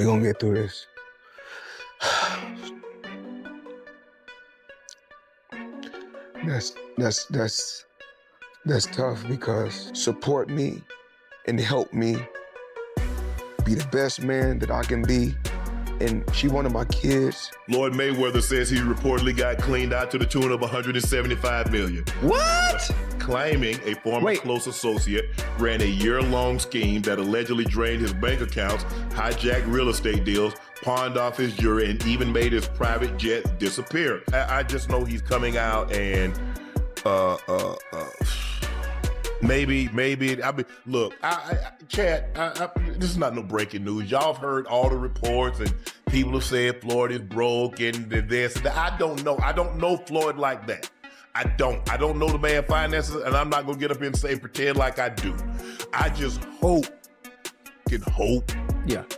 We're gonna get through this. That's tough because support me and help me be the best man that I can be. And she one of my kids. Floyd Mayweather says he reportedly got cleaned out to the tune of $175 million. What? Claiming a former close associate ran a year-long scheme that allegedly drained his bank accounts, hijacked real estate deals, pawned off his jewelry, and even made his private jet disappear. I just know he's coming out and maybe. I mean, look, Chad, this is not no breaking news. Y'all have heard all the reports, and people have said Floyd is broke and this and that. I don't know. I don't know Floyd like that. I don't know the man finances, and I'm not gonna get up here and say pretend like I do. I just can hope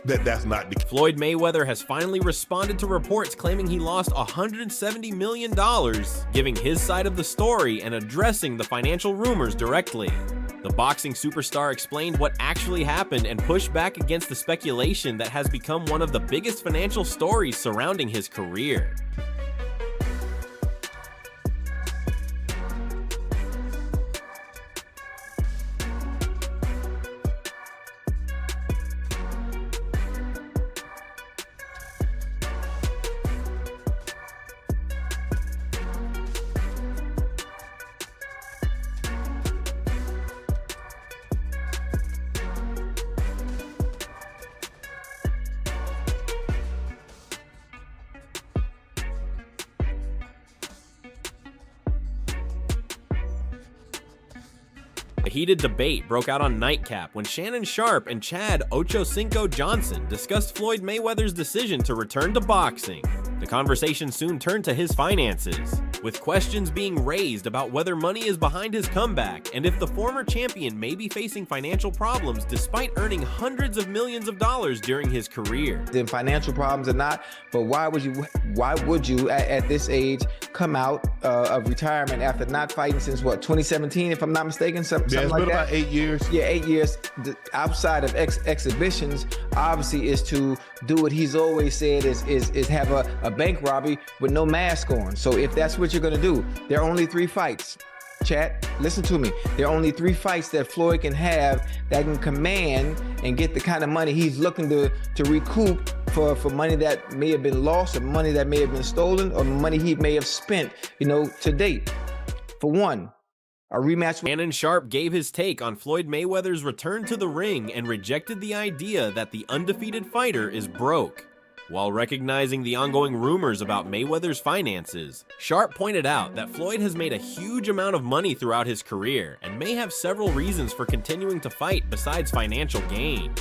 that that's not the case. Floyd Mayweather has finally responded to reports claiming he lost $170 million, giving his side of the story and addressing the financial rumors directly. The boxing superstar explained what actually happened and pushed back against the speculation that has become one of the biggest financial stories surrounding his career. A heated debate broke out on Nightcap when Shannon Sharpe and Chad Ochocinco Johnson discussed Floyd Mayweather's decision to return to boxing. The conversation soon turned to his finances, with questions being raised about whether money is behind his comeback and if the former champion may be facing financial problems despite earning hundreds of millions of dollars during his career. Then financial problems or not, but why would you at this age come out of retirement after not fighting since what, 2017, if I'm not mistaken, something it's like been that? about 8 years. Yeah, 8 years. Outside of exhibitions, obviously, is to do what he's always said is have a bank robbery with no mask on. So if that's what you're gonna do, there are only 3 fights. Chat, listen to me. There are only 3 fights that Floyd can have that can command and get the kind of money he's looking to recoup for money that may have been lost, or money that may have been stolen, or money he may have spent, to date. For one, a rematch. Shannon Sharpe gave his take on Floyd Mayweather's return to the ring and rejected the idea that the undefeated fighter is broke. While recognizing the ongoing rumors about Mayweather's finances, Sharpe pointed out that Floyd has made a huge amount of money throughout his career and may have several reasons for continuing to fight besides financial gain.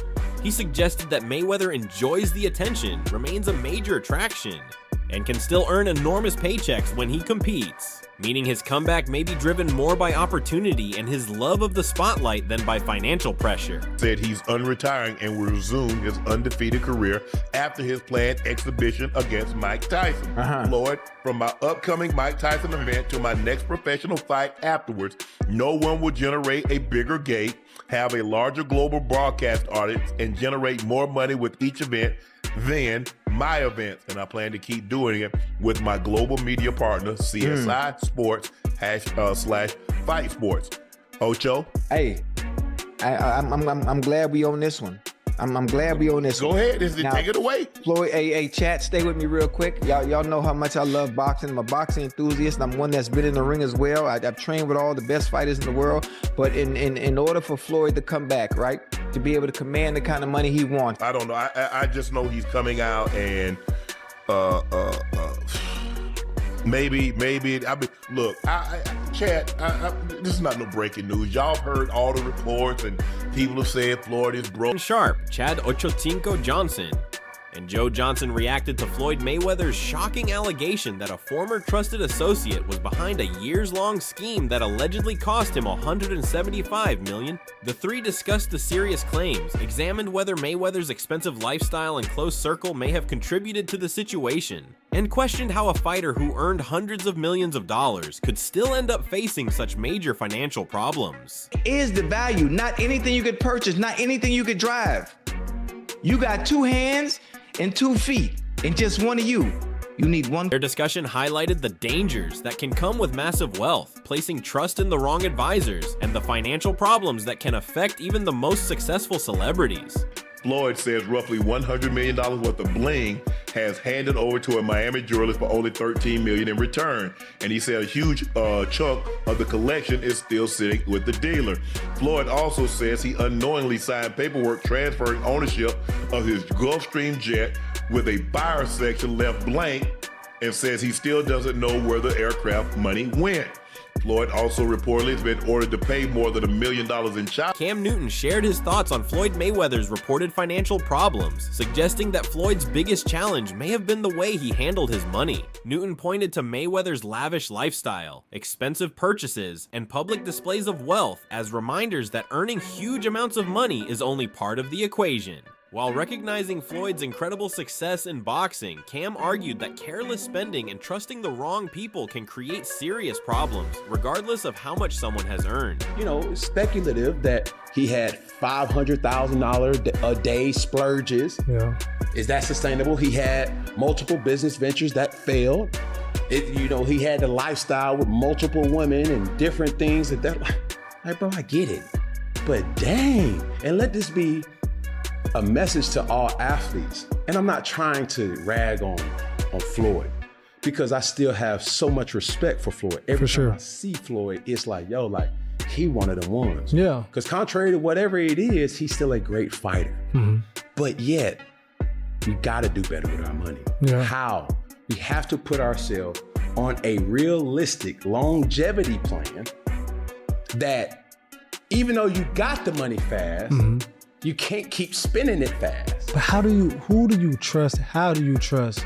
He suggested that Mayweather enjoys the attention, remains a major attraction, and can still earn enormous paychecks when he competes, meaning his comeback may be driven more by opportunity and his love of the spotlight than by financial pressure. Said he's unretiring and will resume his undefeated career after his planned exhibition against Mike Tyson. Floyd, from my upcoming Mike Tyson event to my next professional fight afterwards, no one will generate a bigger gate, have a larger global broadcast audience, and generate more money with each event than my events, and I plan to keep doing it with my global media partner, CSI Sports /Fight Sports. Ocho? Hey, I'm glad we own this one. I'm glad we own this Go one. ahead, Now, take it away. Floyd, hey, chat, stay with me real quick. Y'all know how much I love boxing. I'm a boxing enthusiast, and I'm one that's been in the ring as well. I've trained with all the best fighters in the world, but in order for Floyd to come back, right, to be able to command the kind of money he wants. I don't know. I just know he's coming out and maybe. I mean, look, Chad, this is not no breaking news. Y'all have heard all the reports, and people have said Floyd is broke. Sharpe, Chad Ochocinco Johnson, and Joe Johnson reacted to Floyd Mayweather's shocking allegation that a former trusted associate was behind a years-long scheme that allegedly cost him $175 million. The 3 discussed the serious claims, examined whether Mayweather's expensive lifestyle and close circle may have contributed to the situation, and questioned how a fighter who earned hundreds of millions of dollars could still end up facing such major financial problems. Is the value, not anything you could purchase, not anything you could drive. You got 2 hands, and 2 feet and just one of you. You need one. Their discussion highlighted the dangers that can come with massive wealth, placing trust in the wrong advisors, and the financial problems that can affect even the most successful celebrities. Floyd says roughly $100 million worth of bling has handed over to a Miami jewelry for only $13 million in return. And he said a huge chunk of the collection is still sitting with the dealer. Floyd also says he unknowingly signed paperwork transferring ownership of his Gulfstream jet with a buyer section left blank, and says he still doesn't know where the aircraft money went. Floyd also reportedly has been ordered to pay more than $1 million in child. Cam Newton shared his thoughts on Floyd Mayweather's reported financial problems, suggesting that Floyd's biggest challenge may have been the way he handled his money. Newton pointed to Mayweather's lavish lifestyle, expensive purchases, and public displays of wealth as reminders that earning huge amounts of money is only part of the equation. While recognizing Floyd's incredible success in boxing, Cam argued that careless spending and trusting the wrong people can create serious problems, regardless of how much someone has earned. You know, it's speculative that he had $500,000 a day splurges. Yeah. Is that sustainable? He had multiple business ventures that failed. You know, he had a lifestyle with multiple women and different things that like, bro, I get it. But dang, and let this be a message to all athletes. And I'm not trying to rag on Floyd, because I still have so much respect for Floyd. Every time I see Floyd, it's like, yo, like, he one of the ones. Yeah. Because contrary to whatever it is, he's still a great fighter. Mm-hmm. But yet, we gotta do better with our money. Yeah. How? We have to put ourselves on a realistic longevity plan that even though you got the money fast, you can't keep spending it fast. But who do you trust? How do you trust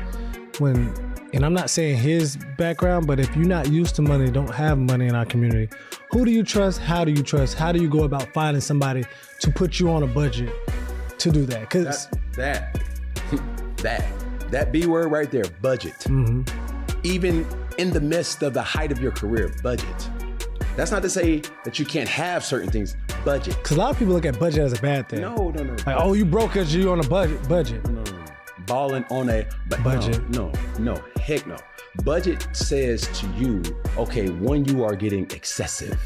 when, and I'm not saying his background, but if you're not used to money, don't have money in our community, who do you trust? How do you trust? How do you go about finding somebody to put you on a budget to do that? Because that B word right there, budget. Even in the midst of the height of your career, budget. That's not to say that you can't have certain things. Budget. Because a lot of people look at budget as a bad thing. No. Like, oh, you broke because you're on a budget. No. Balling on a budget. No, heck no. Budget says to you, okay, when you are getting excessive.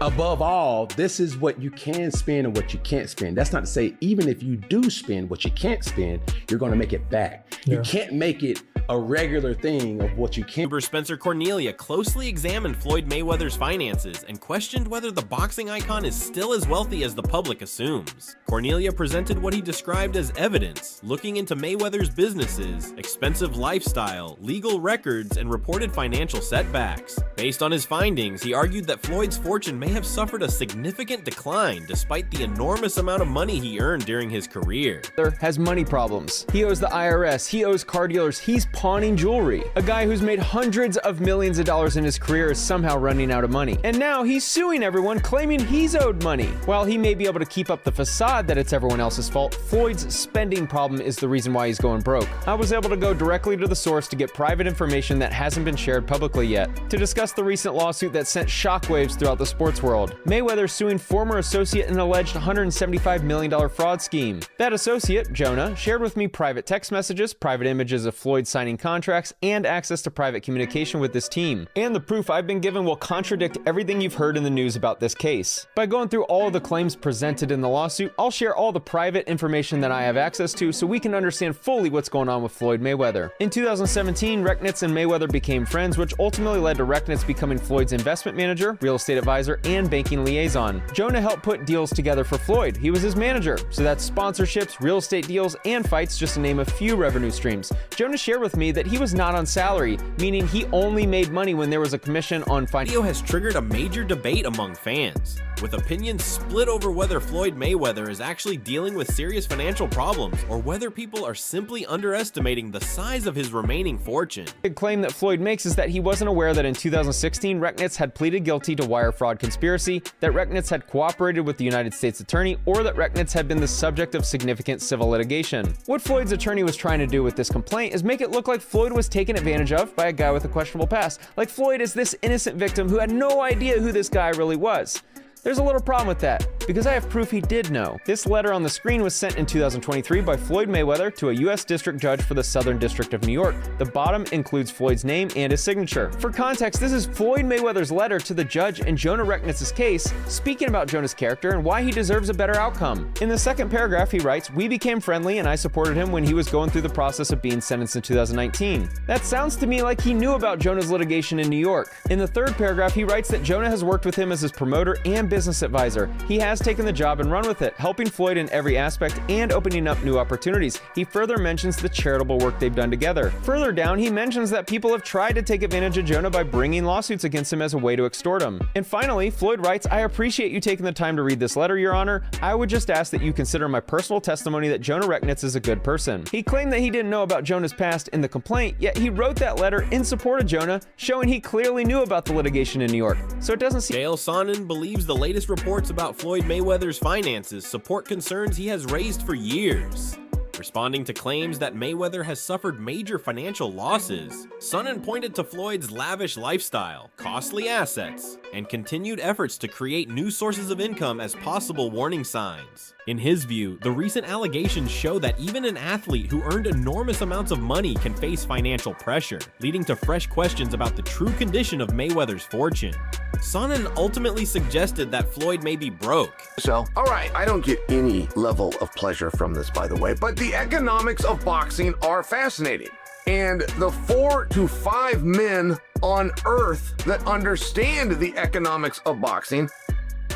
Above all, this is what you can spend and what you can't spend. That's not to say even if you do spend what you can't spend, you're going to make it back. Yeah. You can't make it a regular thing of what you can't. YouTuber Spencer Cornelia closely examined Floyd Mayweather's finances and questioned whether the boxing icon is still as wealthy as the public assumes. Cornelia presented what he described as evidence, looking into Mayweather's businesses, expensive lifestyle, legal records, and reported financial setbacks. Based on his findings, he argued that Floyd's fortune may have suffered a significant decline despite the enormous amount of money he earned during his career. Has money problems. He owes the IRS, he owes car dealers, he's pawning jewelry. A guy who's made hundreds of millions of dollars in his career is somehow running out of money. And now he's suing everyone, claiming he's owed money. While he may be able to keep up the facade that it's everyone else's fault, Floyd's spending problem is the reason why he's going broke. I was able to go directly to the source to get private information that hasn't been shared publicly yet, to discuss the recent lawsuit that sent shockwaves throughout the sports world. Mayweather suing former associate in an alleged $175 million fraud scheme. That associate, Jonah, shared with me private text messages, private images of Floyd signing contracts, and access to private communication with this team. And the proof I've been given will contradict everything you've heard in the news about this case. By going through all of the claims presented in the lawsuit, I'll share all the private information that I have access to so we can understand fully what's going on with Floyd Mayweather. In 2017, Recknitz and Mayweather became friends, which ultimately led to Recknitz becoming Floyd's investment manager, real estate advisor, and banking liaison. Jonah helped put deals together for Floyd. He was his manager, so that's sponsorships, real estate deals, and fights, just to name a few revenue streams. Jonah shared with me that he was not on salary, meaning he only made money when there was a commission on The video has triggered a major debate among fans, with opinions split over whether Floyd Mayweather is actually dealing with serious financial problems or whether people are simply underestimating the size of his remaining fortune. The big claim that Floyd makes is that he wasn't aware that in 2016, Recknitz had pleaded guilty to wire fraud conspiracy, that Recknitz had cooperated with the United States attorney, or that Recknitz had been the subject of significant civil litigation. What Floyd's attorney was trying to do with this complaint is make it look like Floyd was taken advantage of by a guy with a questionable past, like Floyd is this innocent victim who had no idea who this guy really was. There's a little problem with that, because I have proof he did know. This letter on the screen was sent in 2023 by Floyd Mayweather to a U.S. District Judge for the Southern District of New York. The bottom includes Floyd's name and his signature. For context, this is Floyd Mayweather's letter to the judge in Jonah Recknitz's case, speaking about Jonah's character and why he deserves a better outcome. In the second paragraph, he writes, "We became friendly and I supported him when he was going through the process of being sentenced in 2019. That sounds to me like he knew about Jonah's litigation in New York." In the third paragraph, he writes that Jonah has worked with him as his promoter and business advisor. He has taken the job and run with it, helping Floyd in every aspect and opening up new opportunities. He further mentions the charitable work they've done together. Further down, he mentions that people have tried to take advantage of Jonah by bringing lawsuits against him as a way to extort him. And finally, Floyd writes, "I appreciate you taking the time to read this letter, Your Honor. I would just ask that you consider my personal testimony that Jonah Recknitz is a good person." He claimed that he didn't know about Jonah's past in the complaint, yet he wrote that letter in support of Jonah, showing he clearly knew about the litigation in New York. So it doesn't seem Dale Sonnen believes the latest reports about Floyd Mayweather's finances support concerns he has raised for years. Responding to claims that Mayweather has suffered major financial losses, Sonnen pointed to Floyd's lavish lifestyle, costly assets, and continued efforts to create new sources of income as possible warning signs. In his view, the recent allegations show that even an athlete who earned enormous amounts of money can face financial pressure, leading to fresh questions about the true condition of Mayweather's fortune. Sonnen ultimately suggested that Floyd may be broke. So, all right, I don't get any level of pleasure from this, by the way, but the economics of boxing are fascinating. And the 4 to 5 men on earth that understand the economics of boxing,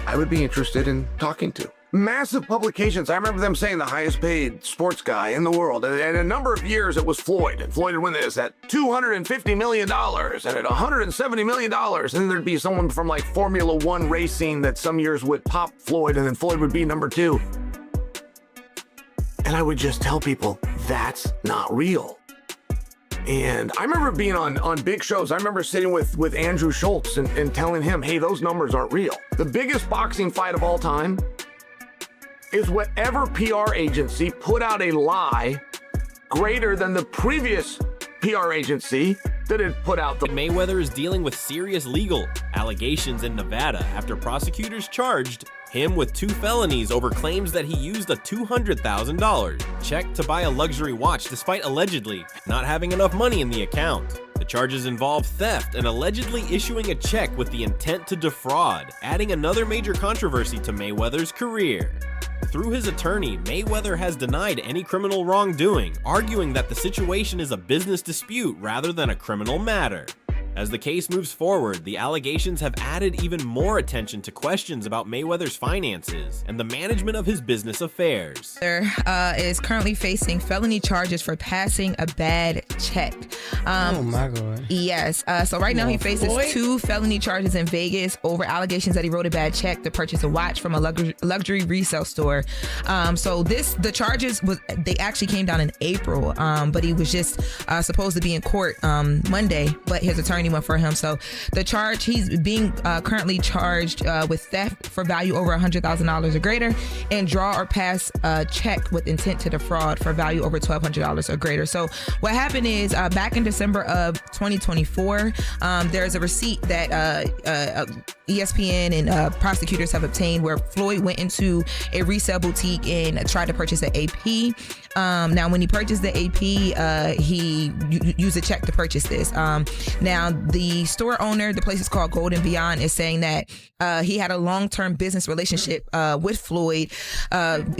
I would be interested in talking to. Massive publications. I remember them saying the highest paid sports guy in the world. And a number of years it was Floyd. And Floyd would win this at $250 million and at $170 million. And then there'd be someone from like Formula One racing that some years would pop Floyd and then Floyd would be number 2. And I would just tell people, that's not real. And I remember being on big shows. I remember sitting with Andrew Schultz and telling him, hey, those numbers aren't real. The biggest boxing fight of all time is whatever PR agency put out a lie greater than the previous PR agency that had put out the... Mayweather is dealing with serious legal allegations in Nevada after prosecutors charged him with 2 felonies over claims that he used a $200,000 check to buy a luxury watch despite allegedly not having enough money in the account. The charges involve theft and allegedly issuing a check with the intent to defraud, adding another major controversy to Mayweather's career. Through his attorney, Mayweather has denied any criminal wrongdoing, arguing that the situation is a business dispute rather than a criminal matter. As the case moves forward, the allegations have added even more attention to questions about Mayweather's finances and the management of his business affairs. Is currently facing felony charges for passing a bad check. Oh my God. Yes. So right now he faces Floyd? 2 felony charges in Vegas over allegations that he wrote a bad check to purchase a watch from a luxury resale store. So the charges they actually came down in April, but he was just supposed to be in court Monday, but his attorney went for him. So the charge, he's being currently charged with theft for value over $100,000 or greater, and draw or pass a check with intent to defraud for value over $1,200 or greater. So what happened is back in December of 2024, there's a receipt that ESPN and prosecutors have obtained where Floyd went into a resale boutique and tried to purchase an AP. Now, when he purchased the AP, he used a check to purchase this. Now, the store owner, the place is called Golden Beyond, is saying that he had a long-term business relationship with Floyd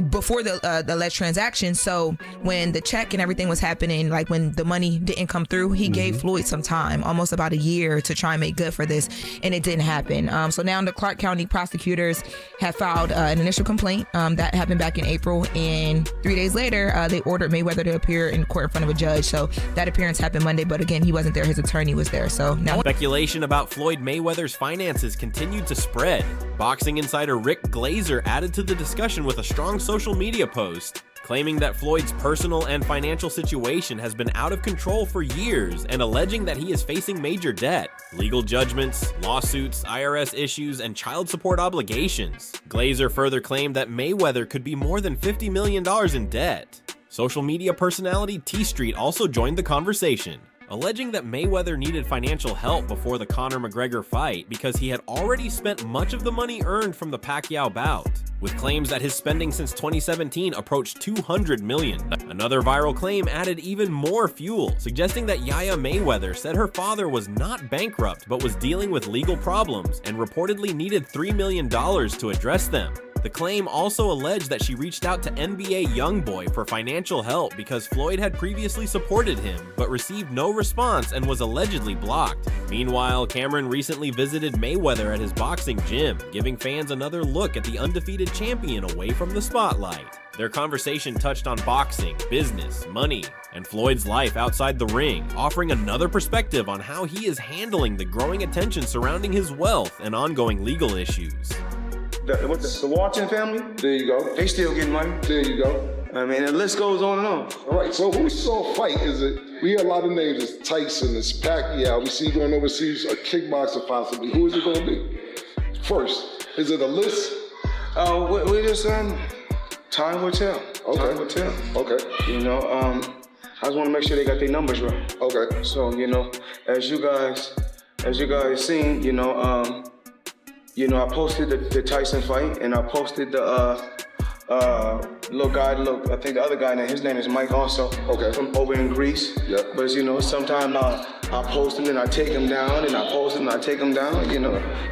before the alleged transaction. So when the check and everything was happening, like when the money didn't come through, he gave Floyd some time, almost about a year, to try and make good for this, and it didn't happen. So now the Clark County prosecutors have filed an initial complaint that happened back in April, and 3 days later, they ordered Mayweather to appear in court in front of a judge. So that appearance happened Monday, but again, he wasn't there. His attorney was there. So now speculation about Floyd Mayweather's finances continued to spread. Boxing insider Rick Glazer added to the discussion with a strong social media post, claiming that Floyd's personal and financial situation has been out of control for years and alleging that he is facing major debt, legal judgments, lawsuits, IRS issues, and child support obligations. Glazer further claimed that Mayweather could be more than $50 million in debt. Social media personality T Street also joined the conversation. alleging that Mayweather needed financial help before the Conor McGregor fight because he had already spent much of the money earned from the Pacquiao bout, with claims that his spending since 2017 approached $200 million. Another viral claim added even more fuel, suggesting that Yaya Mayweather said her father was not bankrupt but was dealing with legal problems and reportedly needed $3 million to address them. The claim also alleged that she reached out to NBA YoungBoy for financial help because Floyd had previously supported him, but received no response and was allegedly blocked. Meanwhile, Cameron recently visited Mayweather at his boxing gym, giving fans another look at the undefeated champion away from the spotlight. Their conversation touched on boxing, business, money, and Floyd's life outside the ring, offering another perspective on how he is handling the growing attention surrounding his wealth and ongoing legal issues. The Walton family? There you go. They still getting money. There you go. I mean, the list goes on and on. All right, so who we saw fight? Is it, we hear a lot of names, it's Tyson, it's Pacquiao, we see going overseas, a kickboxer possibly. Who is it going to be? First, is it a list? We just, time will tell. Okay. Time will tell. Okay. You know, I just want to make sure they got their numbers right. Okay. So, you know, as you guys seen, I posted the Tyson fight, and I posted the little guy. I think the other guy, his name is Mike also. Okay. From over in Greece. Yeah. But sometimes I post him and I take him down, and I post him and I take him down.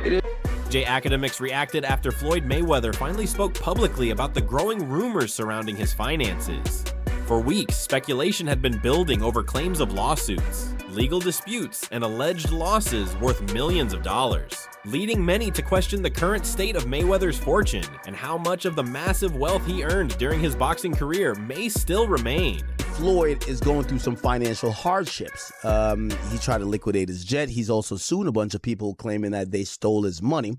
It is. J Academics reacted after Floyd Mayweather finally spoke publicly about the growing rumors surrounding his finances. For weeks, speculation had been building over claims of lawsuits, legal disputes, and alleged losses worth millions of dollars, leading many to question the current state of Mayweather's fortune and how much of the massive wealth he earned during his boxing career may still remain. Floyd is going through some financial hardships. He tried to liquidate his jet. He's also sued a bunch of people claiming that they stole his money.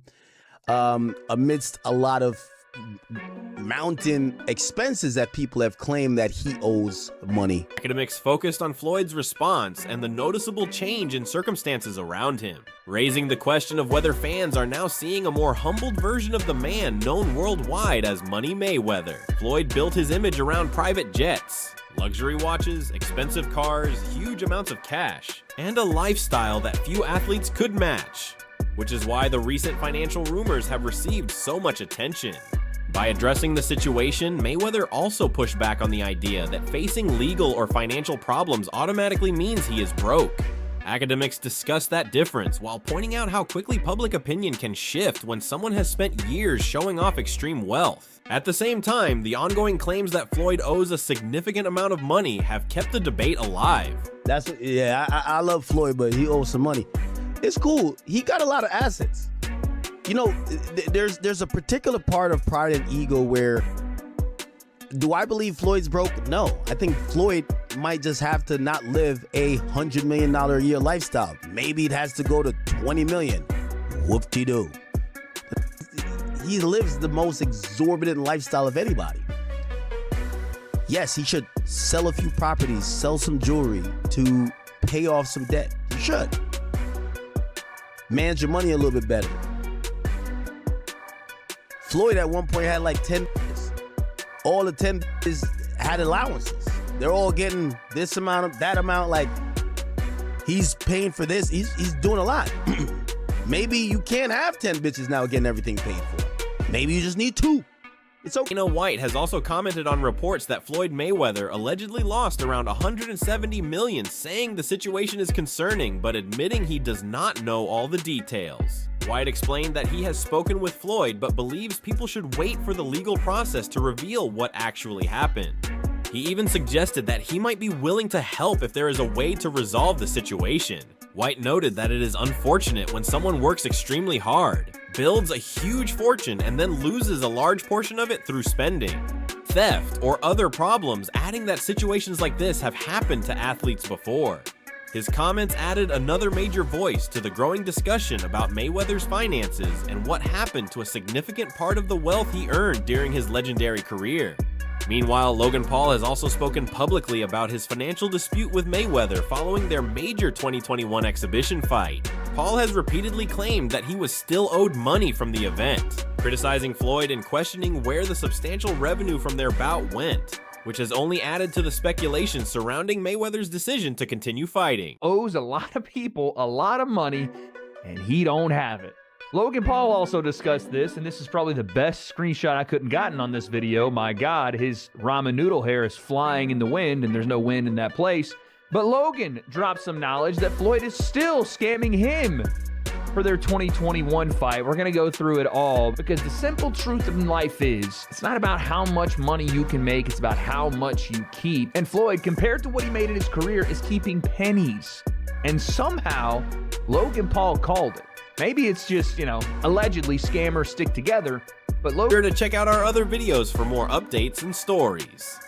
Amidst a lot of mountain expenses that people have claimed that he owes money. Academics focused on Floyd's response and the noticeable change in circumstances around him, raising the question of whether fans are now seeing a more humbled version of the man known worldwide as Money Mayweather. Floyd built his image around private jets, luxury watches, expensive cars, huge amounts of cash, and a lifestyle that few athletes could match, which is why the recent financial rumors have received so much attention. By addressing the situation, Mayweather also pushed back on the idea that facing legal or financial problems automatically means he is broke. Academics discussed that difference while pointing out how quickly public opinion can shift when someone has spent years showing off extreme wealth. At the same time, the ongoing claims that Floyd owes a significant amount of money have kept the debate alive. I love Floyd, but he owes some money. It's cool. He got a lot of assets. There's a particular part of pride and ego where, do I believe Floyd's broke? No. I think Floyd might just have to not live a $100 million a year lifestyle. Maybe it has to go to $20 million. Whoop-de-doo. He lives the most exorbitant lifestyle of anybody. Yes, he should sell a few properties, sell some jewelry to pay off some debt. He should. Manage your money a little bit better. Floyd at one point had like 10 all the 10 had allowances. They're all getting this amount, that amount. Like, he's paying for this. He's doing a lot. Maybe you can't have 10 bitches now getting everything paid for. Maybe you just need 2. It's okay. Dana White has also commented on reports that Floyd Mayweather allegedly lost around $170 million, saying the situation is concerning, but admitting he does not know all the details. White explained that he has spoken with Floyd, but believes people should wait for the legal process to reveal what actually happened. He even suggested that he might be willing to help if there is a way to resolve the situation. White noted that it is unfortunate when someone works extremely hard, builds a huge fortune, and then loses a large portion of it through spending, theft, or other problems, adding that situations like this have happened to athletes before. His comments added another major voice to the growing discussion about Mayweather's finances and what happened to a significant part of the wealth he earned during his legendary career. Meanwhile, Logan Paul has also spoken publicly about his financial dispute with Mayweather following their major 2021 exhibition fight. Paul has repeatedly claimed that he was still owed money from the event, criticizing Floyd and questioning where the substantial revenue from their bout went. which has only added to the speculation surrounding Mayweather's decision to continue fighting. Owes a lot of people a lot of money, and he don't have it. Logan Paul also discussed this, and this is probably the best screenshot I couldn't gotten on this video. My God, his ramen noodle hair is flying in the wind, and there's no wind in that place. But Logan dropped some knowledge that Floyd is still scamming him for their 2021 fight. We're going to go through it all because the simple truth in life is it's not about how much money you can make, it's about how much you keep. And Floyd, compared to what he made in his career, is keeping pennies. And somehow, Logan Paul called it. Maybe it's just, allegedly scammers stick together, but Logan... Be sure to check out our other videos for more updates and stories.